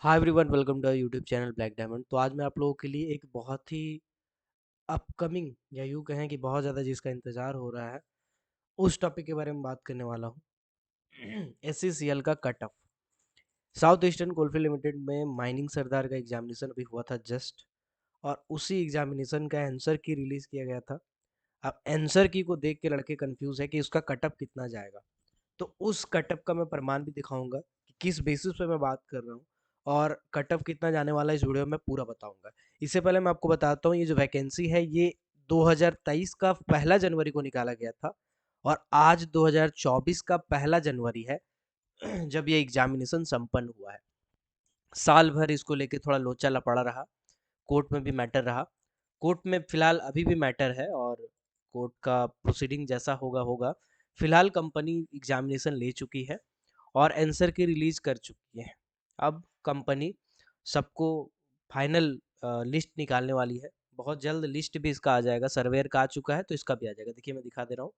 Hi everyone, welcome to YouTube channel Black Diamond. तो आज मैं आप लोगों के लिए एक बहुत ही अपकमिंग या यूँ कहें कि बहुत ज़्यादा जिसका इंतज़ार हो रहा है उस टॉपिक के बारे में बात करने वाला हूँ। एससीसीएल का cut off. South eastern coalfield limited में माइनिंग सरदार का एग्जामिनेशन अभी हुआ था जस्ट, और उसी एग्जामिनेशन का आंसर की रिलीज़ किया गया था। अब आंसर की को देख के लड़के कंफ्यूज है कि उसका कट ऑफ कितना जाएगा। तो उस कट ऑफ का मैं प्रमाण भी दिखाऊंगा कि किस बेसिस पे मैं बात कर रहा हूँ, और कट ऑफ कितना जाने वाला है इस वीडियो में मैं पूरा बताऊंगा। इससे पहले मैं आपको बताता हूँ, ये जो वैकेंसी है ये 2023 का 1 जनवरी को निकाला गया था, और आज 2024 का 1 जनवरी है जब ये एग्जामिनेशन संपन्न हुआ है। साल भर इसको लेके थोड़ा लोचा लपड़ा रहा, कोर्ट में भी मैटर रहा। कोर्ट में फिलहाल अभी भी मैटर है, और कोर्ट का प्रोसीडिंग जैसा होगा होगा। फिलहाल कंपनी एग्जामिनेशन ले चुकी है और आंसर की रिलीज कर चुकी है। अब कंपनी सबको फाइनल लिस्ट निकालने वाली है। बहुत जल्द लिस्ट भी इसका आ जाएगा। सर्वेयर का आ चुका है तो इसका भी आ जाएगा। देखिए मैं दिखा दे रहा हूँ।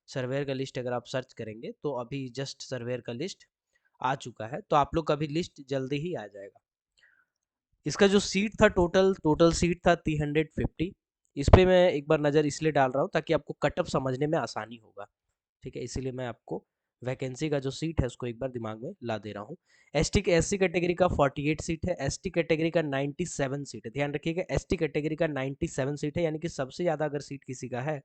सर्वेयर का लिस्ट अगर आप सर्च करेंगे तो अभी जस्ट सर्वेयर का लिस्ट आ चुका है, तो आप लोग का भी लिस्ट जल्दी ही आ जाएगा। इसका जो सीट था, टोटल सीट था 350। इस पे मैं एक बार नज़र इसलिए डाल रहा हूँ ताकि आपको कट ऑफ समझने में आसानी होगा। ठीक है, इसीलिए मैं आपको वैकेंसी का जो सीट है उसको एक बार दिमाग में ला दे रहा हूँ। एससी कैटेगरी का 48 सीट है, एसटी कैटेगरी का 97 सीट है। ध्यान रखिएगा, एसटी कैटेगरी का 97 सीट है, यानी कि सबसे ज़्यादा अगर सीट किसी का है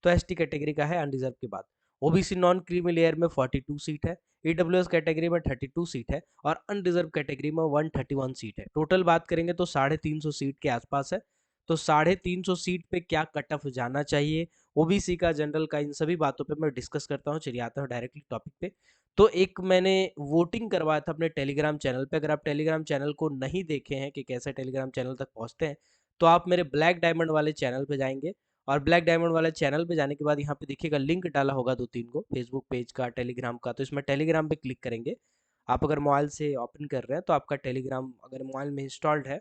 तो एसटी कैटेगरी का है अनरिजर्व के बाद। ओबीसी नॉन क्रीमी लेयर में 42 सीट है, ईडब्ल्यूएस कैटेगरी में 32 सीट है, और अनरिजर्व कैटेगरी में 131 सीट है। टोटल बात करेंगे तो 350 सीट के आसपास है। तो 350 सीट पे क्या कट ऑफ जाना चाहिए, ओबीसी का, जनरल का, इन सभी बातों पे मैं डिस्कस करता हूँ। चलिए आता हूँ डायरेक्टली टॉपिक पे। तो एक मैंने वोटिंग करवाया था अपने टेलीग्राम चैनल पे। अगर आप टेलीग्राम चैनल को नहीं देखे हैं कि कैसे टेलीग्राम चैनल तक पहुँचते हैं, तो आप मेरे ब्लैक डायमंड वाले चैनल पे जाएंगे, और ब्लैक डायमंड वाले चैनल पे जाने के बाद यहाँ पे देखिएगा लिंक डाला होगा 2-3 को, फेसबुक पेज का, टेलीग्राम का। तो इसमें टेलीग्राम पे क्लिक करेंगे। आप अगर मोबाइल से ओपन कर रहे हैं तो आपका टेलीग्राम अगर मोबाइल में इंस्टॉल्ड है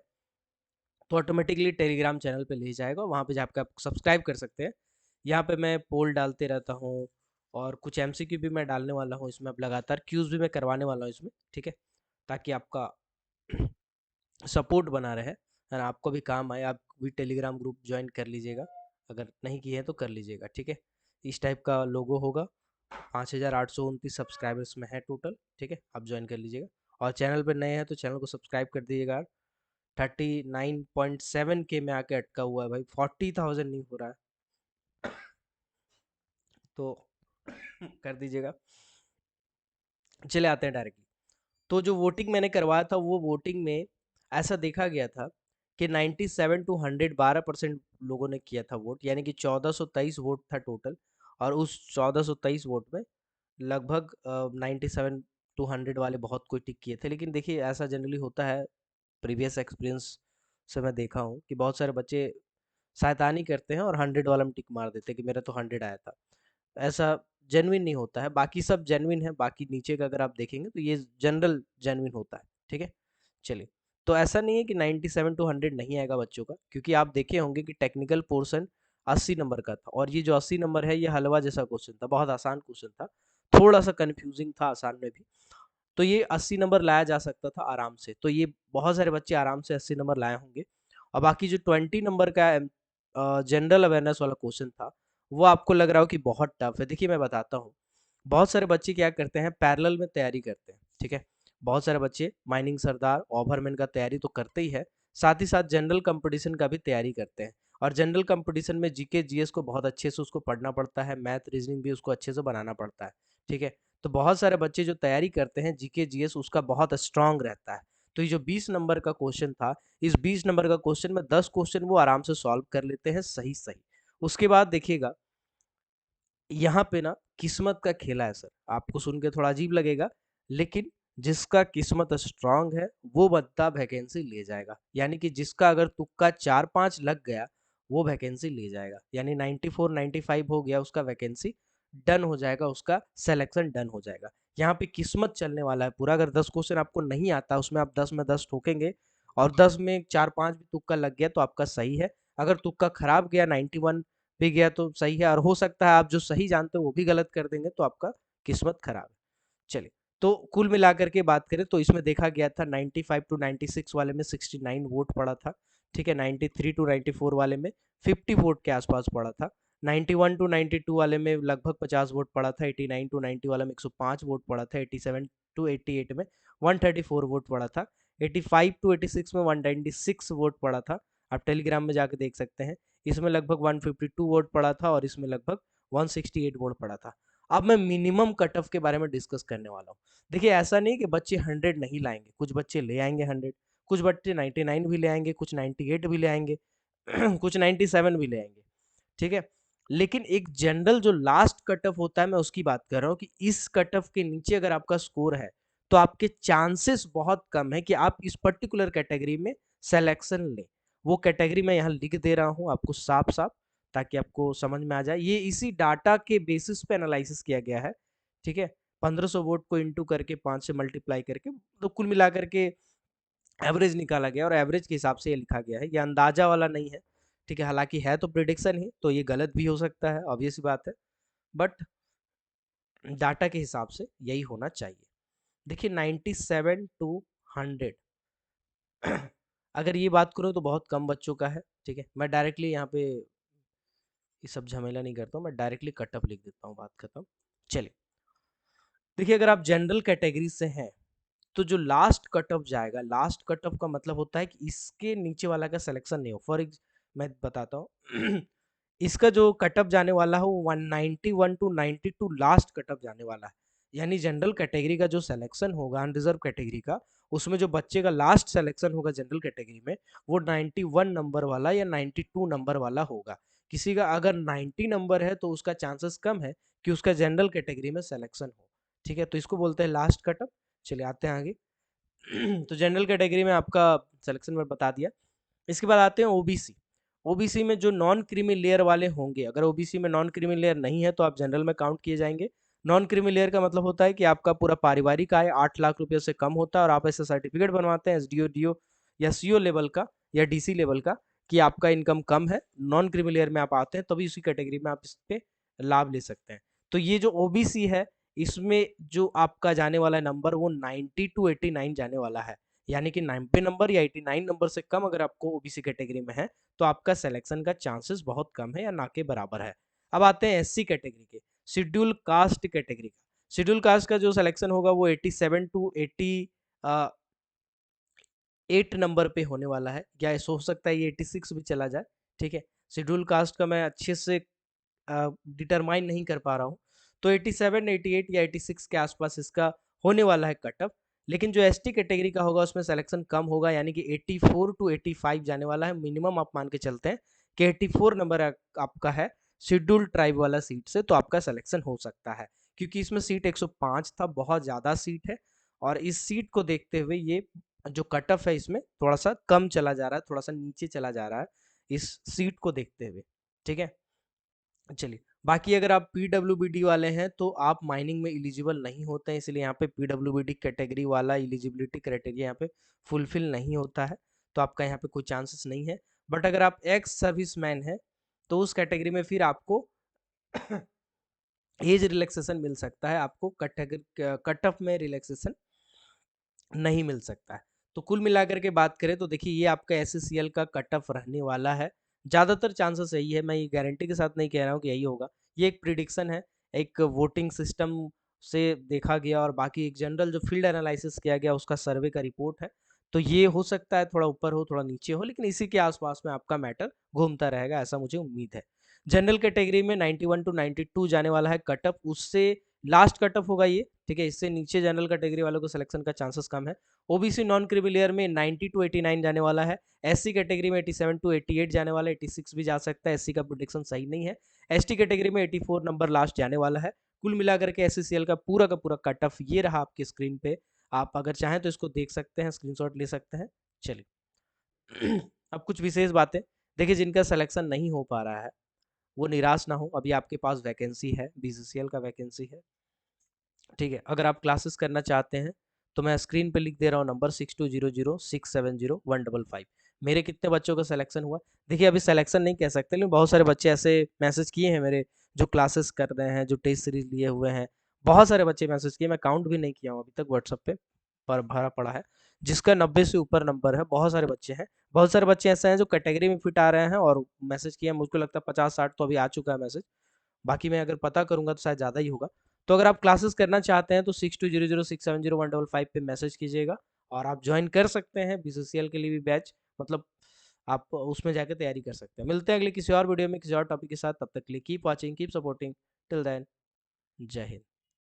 तो ऑटोमेटिकली टेलीग्राम चैनल पे ले जाएगा। वहाँ पे जाकर आप सब्सक्राइब कर सकते हैं। यहाँ पे मैं पोल डालते रहता हूँ, और कुछ एमसीक्यू भी मैं डालने वाला हूँ इसमें। अब लगातार क्यूज भी मैं करवाने वाला हूँ इसमें, ठीक है, ताकि आपका सपोर्ट बना रहे और आपको भी काम आए। आप भी टेलीग्राम ग्रुप ज्वाइन कर लीजिएगा, अगर नहीं किए हैं तो कर लीजिएगा, ठीक है। इस टाइप का लोगो होगा। 5829 सब्सक्राइबर्स में है टोटल, ठीक है, आप ज्वाइन कर लीजिएगा। और चैनल पर नए हैं तो चैनल को सब्सक्राइब कर दीजिएगा। 39.7 के में आके अटका हुआ है भाई, 40,000 नहीं हो रहा है, तो कर दीजिएगा। चले आते हैं डायरेक्टली। तो जो वोटिंग मैंने करवाया था, वो वोटिंग में ऐसा देखा गया था कि 97 टू 100 12% लोगों ने किया था वोट, यानी कि 1423 वोट था टोटल। और उस 1423 वोट में लगभग 97 टू 100 वाले बहुत कोई टिक किए थे। लेकिन देखिए ऐसा जनरली होता है, प्रीवियस एक्सपीरियंस से मैं देखा हूँ कि बहुत सारे बच्चे शैतानी करते हैं और 100 वाला में टिक मार देते हैं कि मेरा तो 100 आया था। ऐसा जेन्युइन नहीं होता है। बाकी सब जेन्युइन है, बाकी नीचे का अगर आप देखेंगे तो ये जनरल जेन्युइन होता है, ठीक है। चलिए, तो ऐसा नहीं है कि 97 टू 100 नहीं आएगा बच्चों का, क्योंकि आप देखे होंगे कि टेक्निकल पोर्शन 80 नंबर का था, और ये जो 80 नंबर है ये हलवा जैसा क्वेश्चन था, बहुत आसान क्वेश्चन था, थोड़ा सा कन्फ्यूजिंग था आसान में भी। तो ये 80 नंबर लाया जा सकता था आराम से। तो ये बहुत सारे बच्चे आराम से 80 नंबर लाए होंगे। और बाकी जो 20 नंबर का जनरल अवेयरनेस वाला क्वेश्चन था, वो आपको लग रहा हो कि बहुत टफ है। देखिए मैं बताता हूँ। बहुत सारे बच्चे क्या करते हैं, पैरेलल में तैयारी करते हैं, ठीक है। बहुत सारे बच्चे माइनिंग सरदार, ओवरमैन का तैयारी तो करते ही है, साथ ही साथ जनरल कंपटीशन का भी तैयारी करते हैं। और जनरल कंपटीशन में जीके जीएस को बहुत अच्छे से उसको पढ़ना पड़ता है, मैथ रीजनिंग भी उसको अच्छे से बनाना पड़ता है, ठीक है। तो बहुत सारे बच्चे जो तैयारी करते हैं जीके जीएस उसका बहुत स्ट्रांग रहता है। तो ये जो 20 नंबर का क्वेश्चन था, इस 20 नंबर का क्वेश्चन में 10 क्वेश्चन वो आराम से सॉल्व कर लेते हैं सही सही। उसके बाद देखिएगा, यहाँ पे ना किस्मत का खेला है सर। आपको सुन के थोड़ा अजीब लगेगा, लेकिन जिसका किस्मत स्ट्रांग है वो बंदा वैकेंसी ले जाएगा। यानी कि जिसका अगर तुक्का 4-5 लग गया वो वैकेंसी ले जाएगा। यानी 94 95 हो गया उसका, वैकेंसी डन हो जाएगा, उसका सिलेक्शन डन हो जाएगा। यहाँ पे किस्मत चलने वाला है पूरा। अगर 10 क्वेश्चन आपको नहीं आता, उसमें आप 10 में 10 ठोकेंगे, और 10 में 4-5 भी तुक्का लग गया तो आपका सही है। अगर तुक्का खराब गया, 91 भी गया तो सही है, और हो सकता है आप जो सही जानते हो वो भी गलत कर देंगे तो आपका किस्मत खराब है। चलिए, तो कुल मिलाकर के बात करें तो इसमें देखा गया था 95 टू 96 वाले में 69 वोट पड़ा था, ठीक है। 93 टू 94 वाले में 50 वोट के आसपास पड़ा था। 91 टू 92 वाले में लगभग 50 वोट पड़ा था। 89 टू 90 वाले में 105 वोट पड़ा था। 87 टू 88 में 134 वोट पड़ा था। 85 टू 86 में 196 वोट पड़ा था। आप टेलीग्राम में जाकर देख सकते हैं। इसमें लगभग 152 वोट पड़ा था और इसमें लगभग 168 वोट पड़ा था। अब मैं मिनिमम कट ऑफ के बारे में डिस्कस करने वाला हूँ। देखिए ऐसा नहीं कि बच्चे 100 नहीं लाएंगे, कुछ बच्चे ले आएंगे 100, कुछ बच्चे 99 भी ले आएंगे, कुछ 98 भी ले आएंगे कुछ 97 भी ले आएंगे, ठीक है। लेकिन एक जनरल जो लास्ट कट ऑफ होता है मैं उसकी बात कर रहा हूँ कि इस कट ऑफ के नीचे अगर आपका स्कोर है तो आपके चांसेस बहुत कम है कि आप इस पर्टिकुलर कैटेगरी में सिलेक्शन लें। वो कैटेगरी मैं यहाँ लिख दे रहा हूँ आपको साफ साफ, ताकि आपको समझ में आ जाए। ये इसी डाटा के बेसिस पे एनालिसिस किया गया है, ठीक है। 1500 वोट को इंटू करके 5 से मल्टीप्लाई करके तो कुल मिला करके एवरेज निकाला गया और एवरेज के हिसाब से ये लिखा गया है। ये अंदाजा वाला नहीं है, ठीक है। हालांकि है तो प्रिडिक्शन ही, तो ये गलत भी हो सकता है, ऑब्वियस सी बात है, बट डाटा के हिसाब से यही होना चाहिए। देखिए 97 टू 100 अगर ये बात करूँ तो बहुत कम बच्चों का है, ठीक है। मैं डायरेक्टली यहाँ पे ये सब झमेला नहीं करता हूँ, मैं डायरेक्टली कट ऑफ लिख देता हूँ, बात खत्म। चलिए देखिए, अगर आप जनरल कैटेगरी से हैं तो जो लास्ट कट ऑफ जाएगा, लास्ट कट ऑफ का मतलब होता है कि इसके नीचे वाला का सिलेक्शन नहीं हो। मैं बताता हूँ इसका जो कट ऑफ जाने वाला है वो 191 टू 92 लास्ट कट ऑफ जाने वाला है। यानी जनरल कैटेगरी का जो सिलेक्शन होगा अनरिजर्व कैटेगरी का, उसमें जो बच्चे का लास्ट सिलेक्शन होगा जनरल कैटेगरी में वो 91 नंबर वाला या 92 नंबर वाला होगा। किसी का अगर 90 नंबर है तो उसका चांसेस कम है कि उसका जनरल कैटेगरी में सिलेक्शन हो, ठीक है। तो इसको बोलते हैं लास्ट कट ऑफ। चलिए आते हैं आगे तो जनरल कैटेगरी में आपका सिलेक्शन में बता दिया। इसके बाद आते हैं ओबीसी। ओबीसी में जो नॉन क्रीमी लेयर वाले होंगे, अगर ओबीसी में नॉन क्रीमी लेयर नहीं है तो आप जनरल में काउंट किए जाएंगे। नॉन क्रीमी लेयर का मतलब होता है कि आपका पूरा पारिवारिक आय 8 लाख रुपये से कम होता है और आप ऐसा सर्टिफिकेट बनवाते हैं एसडीओ डीओ या सीओ लेवल का या डीसी लेवल का कि आपका इनकम कम है, नॉन क्रीमी लेयर में आप आते हैं, तभी उसी कैटेगरी में आप इस पे लाभ ले सकते हैं। तो ये जो ओबीसी है इसमें जो आपका जाने वाला नंबर वो 90 टू 89 जाने वाला है। यानी कि 90 नंबर या 89 नंबर से कम अगर आपको ओबीसी कैटेगरी में है तो आपका सिलेक्शन का चांसेस बहुत कम है या ना के बराबर है। अब आते हैं एससी कैटेगरी के, शेड्यूल कास्ट कैटेगरी का। शेड्यूल कास्ट का जो सिलेक्शन होगा वो 87 टू 8 नंबर पे होने वाला है, या ऐसा हो सकता है ये 86 भी चला जाए, ठीक है। शेड्यूल कास्ट का मैं अच्छे से डिटरमाइन नहीं कर पा रहा हूँ, तो 87, 88 या 86 के आसपास इसका होने वाला है कट ऑफ। लेकिन जो एसटी कैटेगरी का होगा उसमें सिलेक्शन कम होगा, यानी कि 84 टू 85 जाने वाला है। मिनिमम आप मान के चलते हैं कि 84 नंबर आपका है शेड्यूल ट्राइब वाला सीट से, तो आपका सिलेक्शन हो सकता है। क्योंकि इसमें सीट 105 था, बहुत ज़्यादा सीट है, और इस सीट को देखते हुए ये जो कट ऑफ है इसमें थोड़ा सा कम चला जा रहा है, थोड़ा सा नीचे चला जा रहा है इस सीट को देखते हुए, ठीक है। चलिए बाकी अगर आप पीडब्ल्यूबीडी वाले हैं तो आप माइनिंग में एलिजिबल नहीं होते हैं, इसलिए यहाँ पे पीडब्ल्यूबीडी कैटेगरी वाला एलिजिबिलिटी क्राइटेरिया यहाँ पे फुलफिल नहीं होता है, तो आपका यहाँ पे कोई चांसेस नहीं है। बट अगर आप एक्स सर्विसमैन हैं तो उस कैटेगरी में फिर आपको एज रिलैक्सेशन मिल सकता है, आपको कट ऑफ में रिलैक्सेशन नहीं मिल सकता है। तो कुल मिलाकर के बात करें तो देखिए ये आपका एससीसीएल का कट ऑफ रहने वाला है। ज़्यादातर चांसेस यही है, मैं ये गारंटी के साथ नहीं कह रहा हूँ कि यही होगा, ये एक प्रिडिक्शन है, एक वोटिंग सिस्टम से देखा गया और बाकी एक जनरल जो फील्ड एनालिसिस किया गया उसका सर्वे का रिपोर्ट है। तो ये हो सकता है थोड़ा ऊपर हो थोड़ा नीचे हो, लेकिन इसी के आसपास में आपका मैटर घूमता रहेगा, ऐसा मुझे उम्मीद है। जनरल कैटेगरी में 91 टू 92 जाने वाला है कट ऑफ, उससे लास्ट कट ऑफ होगा ये, ठीक है। इससे नीचे जनरल कैटेगरी वालों को सिलेक्शन का चांसेस कम है। ओबीसी नॉन क्रिमी लेयर में 90 टू 89 जाने वाला है। एससी कैटेगरी में 87 टू 88 जाने वाला है, 86 भी जा सकता है, एससी का प्रोडिक्शन सही नहीं है। एसटी कैटेगरी में 84 नंबर लास्ट जाने वाला है। कुल मिलाकर के एससीसीएल का पूरा कट ऑफ ये रहा आपकी स्क्रीन पे। आप अगर चाहें तो इसको देख सकते हैं, स्क्रीनशॉट ले सकते हैं। चलिए अब कुछ विशेष बातें देखिए, जिनका सिलेक्शन नहीं हो पा रहा है वो निराश ना हो, अभी आपके पास वैकेंसी है, बीसीसीएल का वैकेंसी है, ठीक है। अगर आप क्लासेस करना चाहते हैं तो मैं स्क्रीन पे लिख दे रहा हूँ नंबर 6200670155। मेरे कितने बच्चों का सिलेक्शन हुआ, देखिए अभी सिलेक्शन नहीं कह सकते, लेकिन बहुत सारे बच्चे ऐसे मैसेज किए हैं मेरे जो क्लासेस कर रहे हैं, जो टेस्ट सीरीज लिए हुए हैं, बहुत सारे बच्चे मैसेज किए, मैं काउंट भी नहीं किया हूँ अभी तक व्हाट्सएप पे, पर भरा पड़ा है, जिसका 90 से ऊपर नंबर है, बहुत सारे बच्चे हैं। बहुत सारे बच्चे ऐसे हैं जो कैटेगरी में फिट आ रहे हैं और मैसेज किए हैं, मुझको लगता है 50-60 तो अभी आ चुका है मैसेज, बाकी मैं अगर पता करूँगा तो शायद ज़्यादा ही होगा। तो अगर आप क्लासेस करना चाहते हैं तो 6200670155 पे मैसेज कीजिएगा और आप जॉइन कर सकते हैं बीसीसीएल के लिए भी बैच, मतलब आप उसमें जाके तैयारी कर सकते हैं। मिलते हैं अगले किसी और वीडियो में किसी और टॉपिक के साथ, तब तक के लिए keep watching, keep supporting, till then जय हिंद।